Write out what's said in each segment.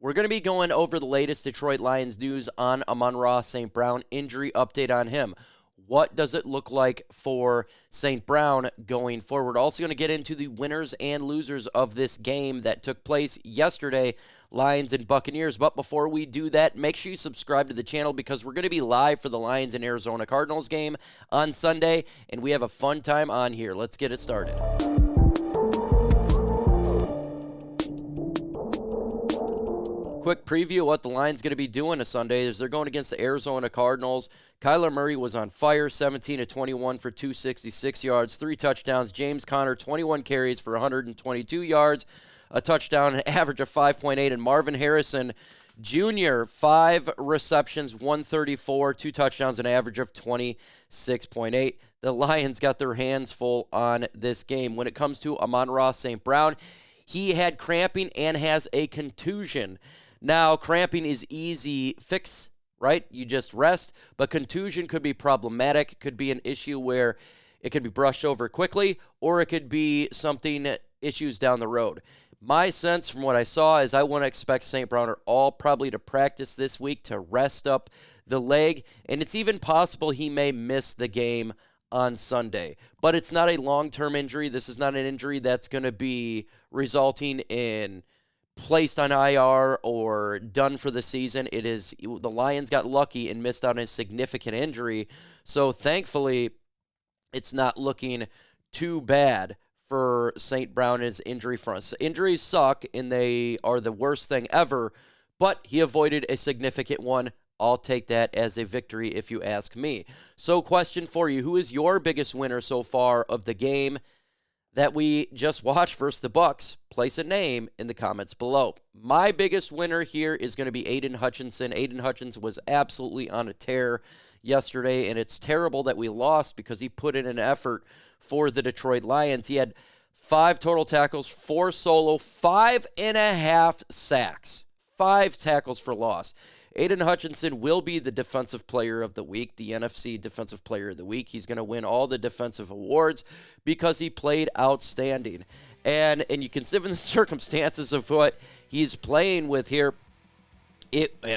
We're going to be going over the latest Detroit Lions news on Amon-Ra St. Brown, injury update on him. What does it look like for St. Brown going forward? Also going to get into the winners and losers of this game that took place yesterday, Lions and Buccaneers. But before we do that, make sure you subscribe to the channel because we're going to be live for the Lions and Arizona Cardinals game on Sunday, and we have a fun time on here. Let's get it started. Quick preview of what the Lions going to be doing on Sunday is they're going against the Arizona Cardinals. Kyler Murray was on fire, 17-21 for 266 yards, 3 touchdowns. James Conner, 21 carries for 122 yards, a touchdown, an average of 5.8. And Marvin Harrison Jr., 5 receptions, 134, 2 touchdowns, an average of 26.8. The Lions got their hands full on this game. When it comes to Amon-Ra St. Brown, he had cramping and has a contusion. Now, cramping is easy fix, right? You just rest, but contusion could be problematic. It could be an issue where it could be brushed over quickly, or it could be something, issues down the road. My sense from what I saw is I want to expect St. Brown are all probably to practice this week to rest up the leg, and it's even possible he may miss the game on Sunday. But it's not a long-term injury. This is not an injury that's going to be resulting in placed on IR or done for the season. It is the Lions got lucky and missed out on a significant injury. So thankfully, it's not looking too bad for St. Brown as injury front. Injuries suck and they are the worst thing ever, but he avoided a significant one. I'll take that as a victory if you ask me. So question for you, who is your biggest winner so far of the game that we just watched versus the Bucs? Place a name in the comments below. My biggest winner here is going to be Aidan Hutchinson. Aidan Hutchinson was absolutely on a tear yesterday, and it's terrible that we lost because he put in an effort for the Detroit Lions. He had 5 total tackles, 4 solo, 5.5 sacks, 5 tackles for loss. Aidan Hutchinson will be the Defensive Player of the Week, the NFC Defensive Player of the Week. He's going to win all the defensive awards because he played outstanding. And you consider the circumstances of what he's playing with here,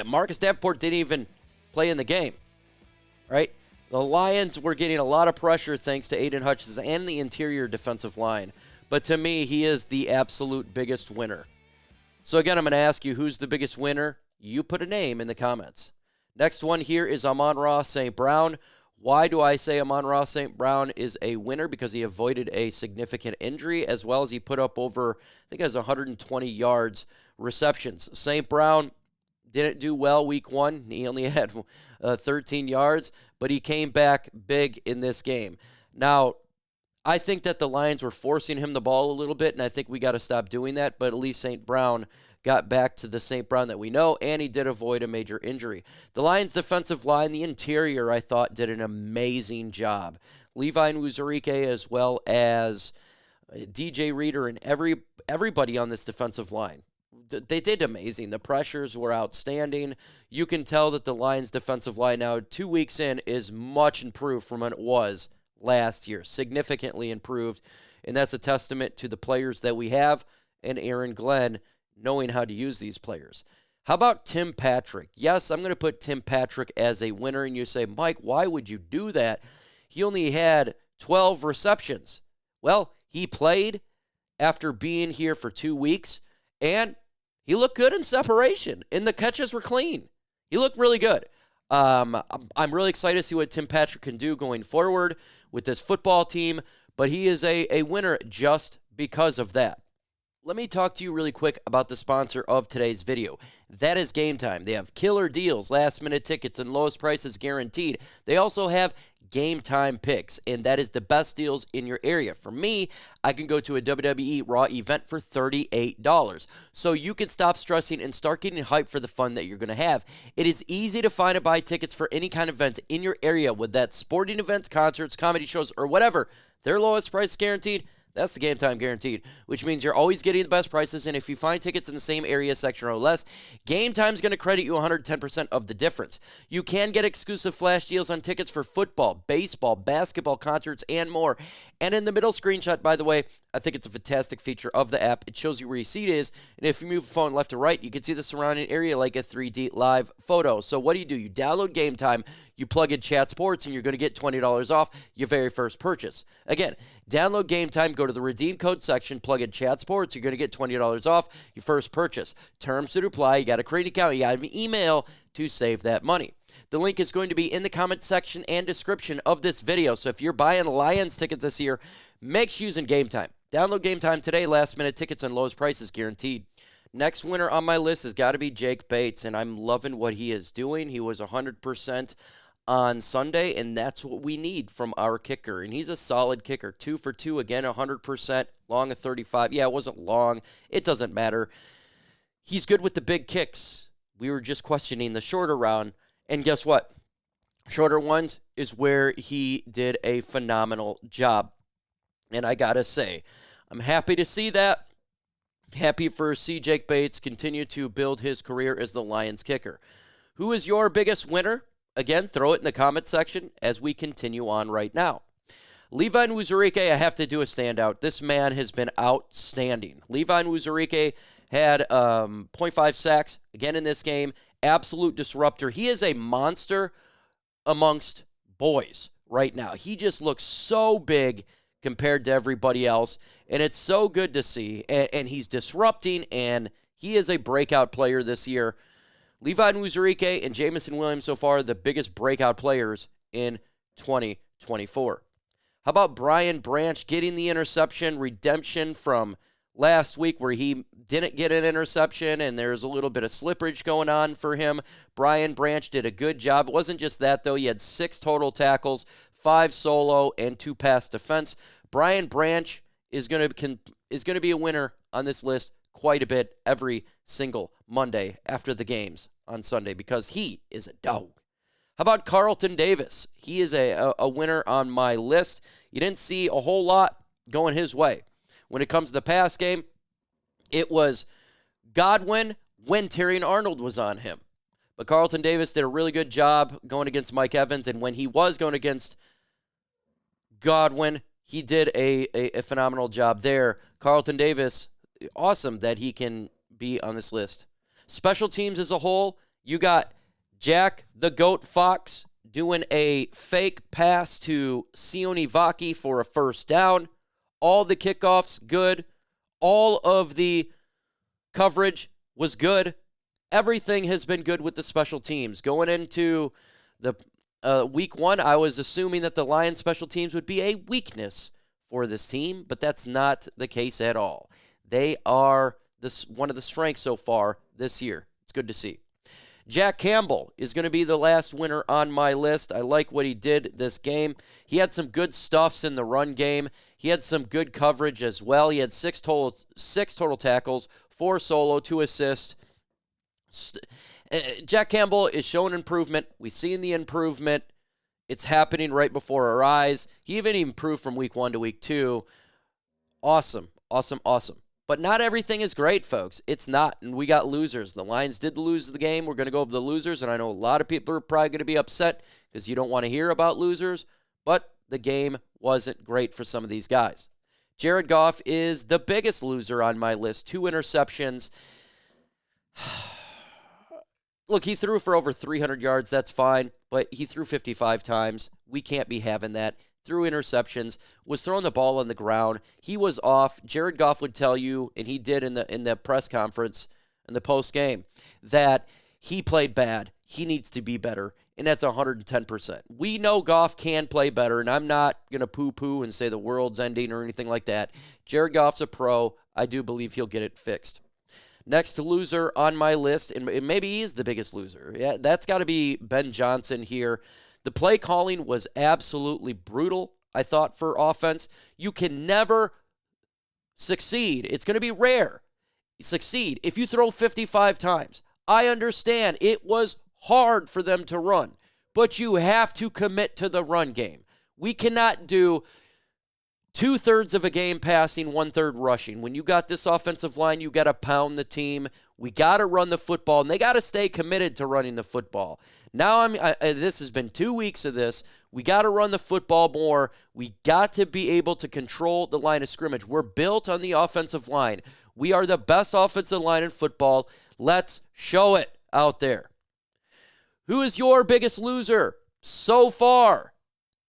Marcus Davenport didn't even play in the game, right? The Lions were getting a lot of pressure thanks to Aidan Hutchinson and the interior defensive line. But to me, he is the absolute biggest winner. So again, I'm going to ask you, who's the biggest winner? You put a name in the comments. Next one here is Amon-Ra St. Brown. Why do I say Amon-Ra St. Brown is a winner? Because he avoided a significant injury, as well as he put up over, I think it was 120 yards receptions. St. Brown didn't do well week 1. He only had 13 yards, but he came back big in this game. Now, I think that the Lions were forcing him the ball a little bit, and I think we got to stop doing that, but at least St. Brown got back to the St. Brown that we know, and he did avoid a major injury. The Lions' defensive line, the interior, I thought, did an amazing job. Levi Onwuzurike, as well as DJ Reader and everybody on this defensive line, they did amazing. The pressures were outstanding. You can tell that the Lions' defensive line now, 2 weeks in, is much improved from what it was last year, significantly improved, and that's a testament to the players that we have and Aaron Glenn knowing how to use these players. How about Tim Patrick? Yes, I'm going to put Tim Patrick as a winner, and you say, Mike, why would you do that? He only had 12 receptions. Well, he played after being here for 2 weeks, and he looked good in separation, and the catches were clean. He looked really good. I'm really excited to see what Tim Patrick can do going forward with this football team, but he is a winner just because of that. Let me talk to you really quick about the sponsor of today's video. That is GameTime. They have killer deals, last-minute tickets, and lowest prices guaranteed. They also have GameTime picks, and that is the best deals in your area. For me, I can go to a WWE Raw event for $38. So you can stop stressing and start getting hyped for the fun that you're going to have. It is easy to find and buy tickets for any kind of event in your area, whether that's sporting events, concerts, comedy shows, or whatever. Their lowest price guaranteed. That's the GameTime guaranteed, which means you're always getting the best prices, and if you find tickets in the same area, section, or less, GameTime's going to credit you 110% of the difference. You can get exclusive flash deals on tickets for football, baseball, basketball, concerts, and more. And in the middle screenshot, by the way, I think it's a fantastic feature of the app. It shows you where your seat is, and if you move the phone left to right, you can see the surrounding area like a 3D live photo. So what do? You download GameTime, you plug in Chat Sports, and you're going to get $20 off your very first purchase. Again, download GameTime, go to the redeem code section, plug in Chat Sports, you're going to get $20 off your first purchase. Terms to apply. You got to create an account, you got to email to save that money. The link is going to be in the comment section and description of this video. So if you're buying Lions tickets this year, make sure using GameTime. Download GameTime today. Last-minute tickets and lowest prices guaranteed. Next winner on my list has got to be Jake Bates, and I'm loving what he is doing. He was 100% on Sunday, and that's what we need from our kicker. And he's a solid kicker. 2 for 2, again, 100%, long of 35. Yeah, it wasn't long. It doesn't matter. He's good with the big kicks. We were just questioning the shorter round. And guess what? Shorter ones is where he did a phenomenal job. And I got to say, I'm happy to see that. Happy for see Jake Bates continue to build his career as the Lions kicker. Who is your biggest winner? Again, throw it in the comment section as we continue on right now. Levi Onwuzurike, I have to do a standout. This man has been outstanding. Levi Onwuzurike had 0.5 sacks again in this game. Absolute disruptor. He is a monster amongst boys right now. He just looks so big compared to everybody else, and it's so good to see. And he's disrupting, and he is a breakout player this year. Levi Onwuzurike and Jameson Williams so far the biggest breakout players in 2024. How about Brian Branch getting the interception, redemption from last week where he didn't get an interception and there's a little bit of slippage going on for him. Brian Branch did a good job. It wasn't just that, though. He had 6 total tackles, 5 solo, and 2 pass defense. Brian Branch is going to be a winner on this list quite a bit every single Monday after the games on Sunday because he is a dog. How about Carlton Davis? He is a winner on my list. You didn't see a whole lot going his way. When it comes to the pass game, it was Godwin when Terrion Arnold was on him. But Carlton Davis did a really good job going against Mike Evans, and when he was going against Godwin, he did a phenomenal job there. Carlton Davis, awesome that he can be on this list. Special teams as a whole, you got Jack the Goat Fox doing a fake pass to Sione Vaki for a first down. All the kickoffs, good. All of the coverage was good. Everything has been good with the special teams. Going into the week 1, I was assuming that the Lions special teams would be a weakness for this team, but that's not the case at all. They are one of the strengths so far this year. It's good to see. Jack Campbell is going to be the last winner on my list. I like what he did this game. He had some good stuffs in the run game. He had some good coverage as well. He had 6 total tackles, 4 solo, 2 assists. Jack Campbell is showing improvement. We've seen the improvement. It's happening right before our eyes. He even improved from week 1 to week 2. Awesome, awesome, awesome. But not everything is great, folks. It's not, and we got losers. The Lions did lose the game. We're going to go over the losers, and I know a lot of people are probably going to be upset because you don't want to hear about losers, but the game wasn't great for some of these guys. Jared Goff is the biggest loser on my list. 2 interceptions. Look, he threw for over 300 yards. That's fine, but he threw 55 times. We can't be having that. Threw interceptions, was throwing the ball on the ground. He was off. Jared Goff would tell you, and he did in the press conference, in the post game, that he played bad. He needs to be better, and that's 110%. We know Goff can play better, and I'm not going to poo-poo and say the world's ending or anything like that. Jared Goff's a pro. I do believe he'll get it fixed. Next loser on my list, and maybe he is the biggest loser. Yeah, that's got to be Ben Johnson here. The play calling was absolutely brutal, I thought, for offense. You can never succeed. It's going to be rare. Succeed if you throw 55 times. I understand it was hard for them to run, but you have to commit to the run game. We cannot do 2/3 of a game passing, 1/3 rushing. When you got this offensive line, you got to pound the team. We got to run the football, and they got to stay committed to running the football. Now, this has been 2 weeks of this. We got to run the football more. We got to be able to control the line of scrimmage. We're built on the offensive line. We are the best offensive line in football. Let's show it out there. Who is your biggest loser so far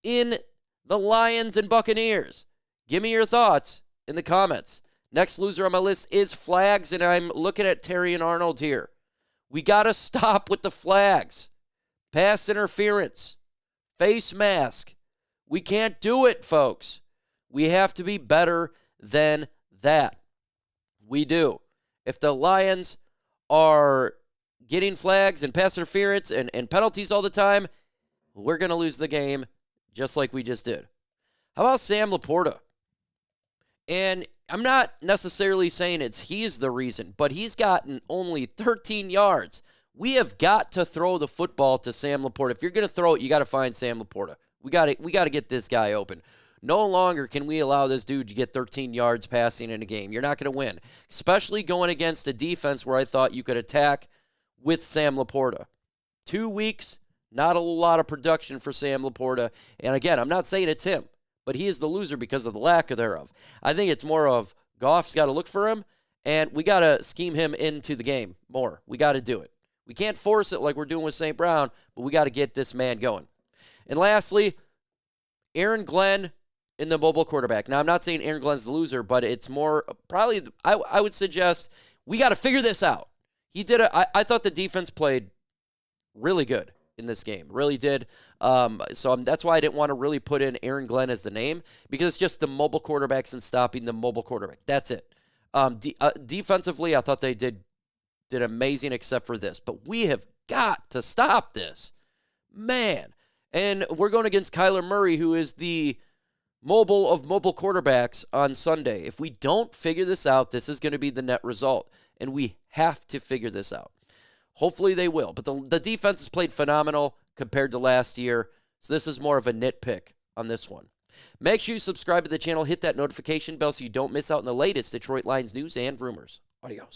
in the Lions and Buccaneers? Give me your thoughts in the comments. Next loser on my list is flags, and I'm looking at Terry and Arnold here. We got to stop with the flags. Pass interference. Face mask. We can't do it, folks. We have to be better than that. We do. If the Lions are getting flags and pass interference and penalties all the time, we're going to lose the game just like we just did. How about Sam Laporta? And I'm not necessarily saying he's the reason, but he's gotten only 13 yards. We have got to throw the football to Sam Laporta. If you're going to throw it, you got to find Sam Laporta. We got to get this guy open. No longer can we allow this dude to get 13 yards passing in a game. You're not going to win, especially going against a defense where I thought you could attack with Sam Laporta. 2 weeks, not a lot of production for Sam Laporta. And again, I'm not saying it's him, but he is the loser because of the lack thereof. I think it's more of Goff's got to look for him, and we got to scheme him into the game more. We got to do it. We can't force it like we're doing with St. Brown, but we got to get this man going. And lastly, Aaron Glenn in the mobile quarterback. Now, I'm not saying Aaron Glenn's the loser, but it's more probably, I would suggest we got to figure this out. I thought the defense played really good in this game, really did. So that's why I didn't want to really put in Aaron Glenn as the name, because it's just the mobile quarterbacks and stopping the mobile quarterback. That's it. Defensively, I thought they did amazing except for this. But we have got to stop this. Man. And we're going against Kyler Murray, who is the mobile of mobile quarterbacks on Sunday. If we don't figure this out, this is going to be the net result. And we have to figure this out. Hopefully they will. But the defense has played phenomenal compared to last year. So this is more of a nitpick on this one. Make sure you subscribe to the channel. Hit that notification bell so you don't miss out on the latest Detroit Lions news and rumors. Adios.